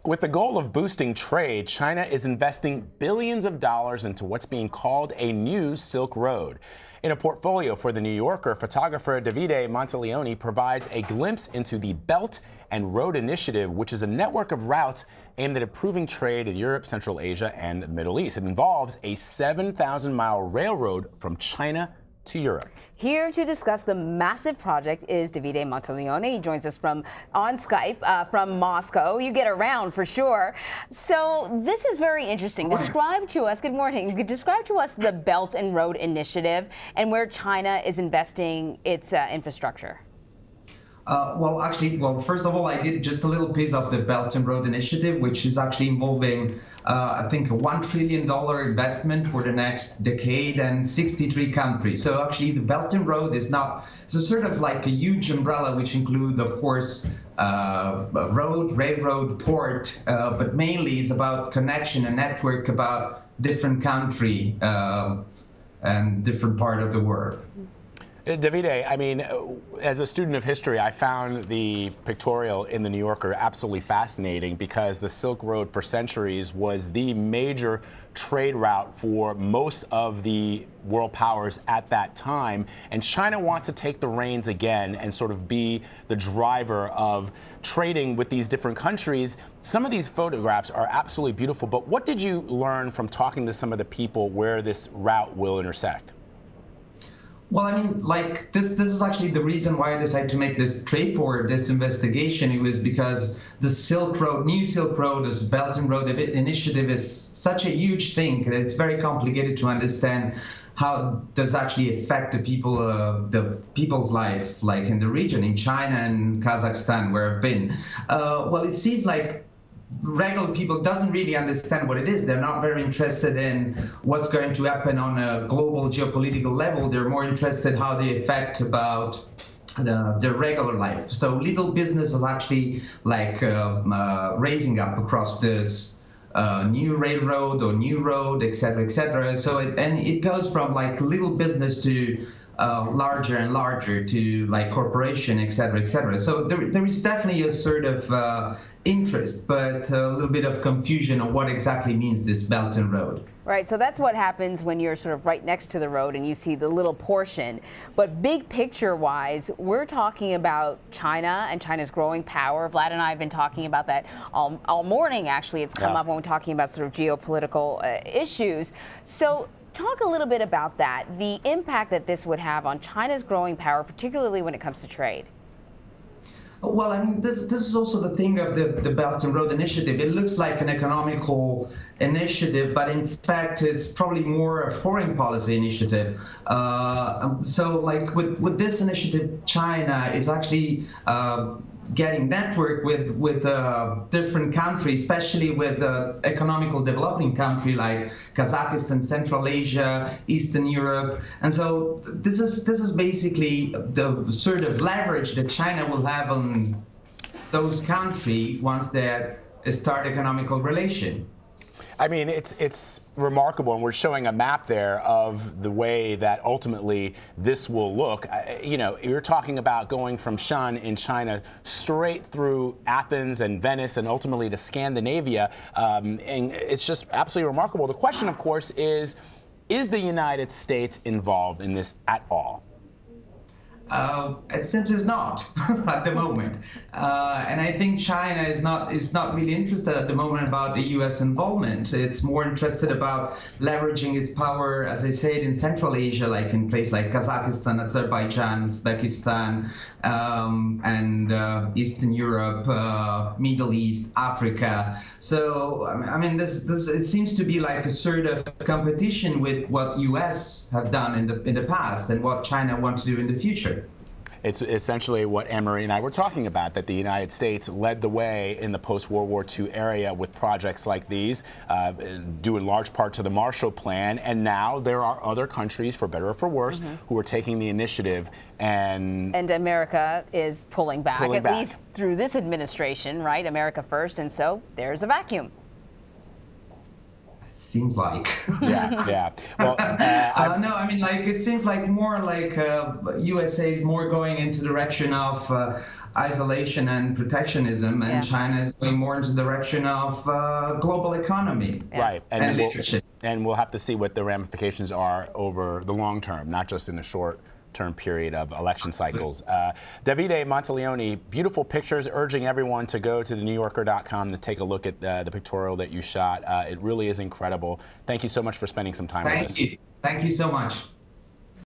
With the goal of boosting trade, China is investing billions of dollars into what's being called a new Silk Road. In a portfolio for The New Yorker, photographer Davide Monteleone provides a glimpse into the Belt and Road Initiative, which is a network of routes aimed at improving trade in Europe, Central Asia, and the Middle East. It involves a 7,000-mile railroad from China to Europe. Here to discuss the massive project is Davide Monteleone. He joins us on Skype from Moscow. You get around for sure. So this is very interesting. Describe to us, good morning, describe to us the Belt and Road Initiative and where China is investing its infrastructure. First of all, I did just a little piece of the Belt and Road Initiative, which is actually involving, I think, a $1 trillion investment for the next decade and 63 countries. So actually, the Belt and Road is not, it's a sort of like a huge umbrella, which include, of course, road, railroad, port, but mainly is about connection and network about different country and different part of the world. Davide, I mean, as a student of history, I found the pictorial in The New Yorker absolutely fascinating because the Silk Road for centuries was the major trade route for most of the world powers at that time. And China wants to take the reins again and sort of be the driver of trading with these different countries. Some of these photographs are absolutely beautiful, but what did you learn from talking to some of the people where this route will intersect? Well, I mean, like, this is actually the reason why I decided to make this report, this investigation. It was because the Silk Road, new Silk Road, this Belt and Road Initiative is such a huge thing that it's very complicated to understand how does actually affect the people's life, like in the region, in China and Kazakhstan, where I've been. Well, it seems like regular people doesn't really understand what it is. They're not very interested in what's going to happen on a global geopolitical level. They're more interested how they affect about their regular life. So little business is actually like raising up across this new railroad or new road, et cetera, et cetera. So it goes from like little business to larger and larger to like corporation, et cetera, et cetera. So there is definitely a sort of interest, but a little bit of confusion on what exactly means this Belt and Road. Right, so that's what happens when you're sort of right next to the road and you see the little portion. But big picture-wise, we're talking about China and China's growing power. Vlad and I have been talking about that all morning, actually. It's come up when we're talking about sort of geopolitical issues. So talk a little bit about that, the impact that this would have on China's growing power, particularly when it comes to trade. Well, I mean, this is also the thing of the Belt and Road Initiative. It looks like an economical initiative, but in fact, it's probably more a foreign policy initiative. So, like with this initiative, China is actually getting network with different countries, especially with economical developing country like Kazakhstan, Central Asia, Eastern Europe. And so this is basically the sort of leverage that China will have on those countries once they start economical relation. I mean, it's remarkable, and we're showing a map there of the way that ultimately this will look. You know, you're talking about going from Shan in China straight through Athens and Venice and ultimately to Scandinavia, and it's just absolutely remarkable. The question, of course, is the United States involved in this at all? It seems it's not at the moment, and I think China is not really interested at the moment about the U.S. involvement. It's more interested about leveraging its power, as I said, in Central Asia, like in places like Kazakhstan, Azerbaijan, Uzbekistan, and Eastern Europe, Middle East, Africa. So I mean, this it seems to be like a sort of competition with what U.S. have done in the past and what China wants to do in the future. It's essentially what Anne-Marie and I were talking about, that the United States led the way in the post-World War II area with projects like these, due in large part to the Marshall Plan, and now there are other countries, for better or for worse, who are taking the initiative, and America is pulling back, at least through this administration, right? America first, and so there's a vacuum. seems like. Yeah. Well, no, I mean, like, it seems like more like USA is more going into the direction of isolation and protectionism, and China is going more into the direction of global economy. Right, and leadership. And we'll have to see what the ramifications are over the long term, not just in the short-term period of election cycles. Davide Monteleone, beautiful pictures, urging everyone to go to thenewyorker.com to take a look at the pictorial that you shot. It really is incredible. Thank you so much for spending some time with us. Thank you. Thank you so much.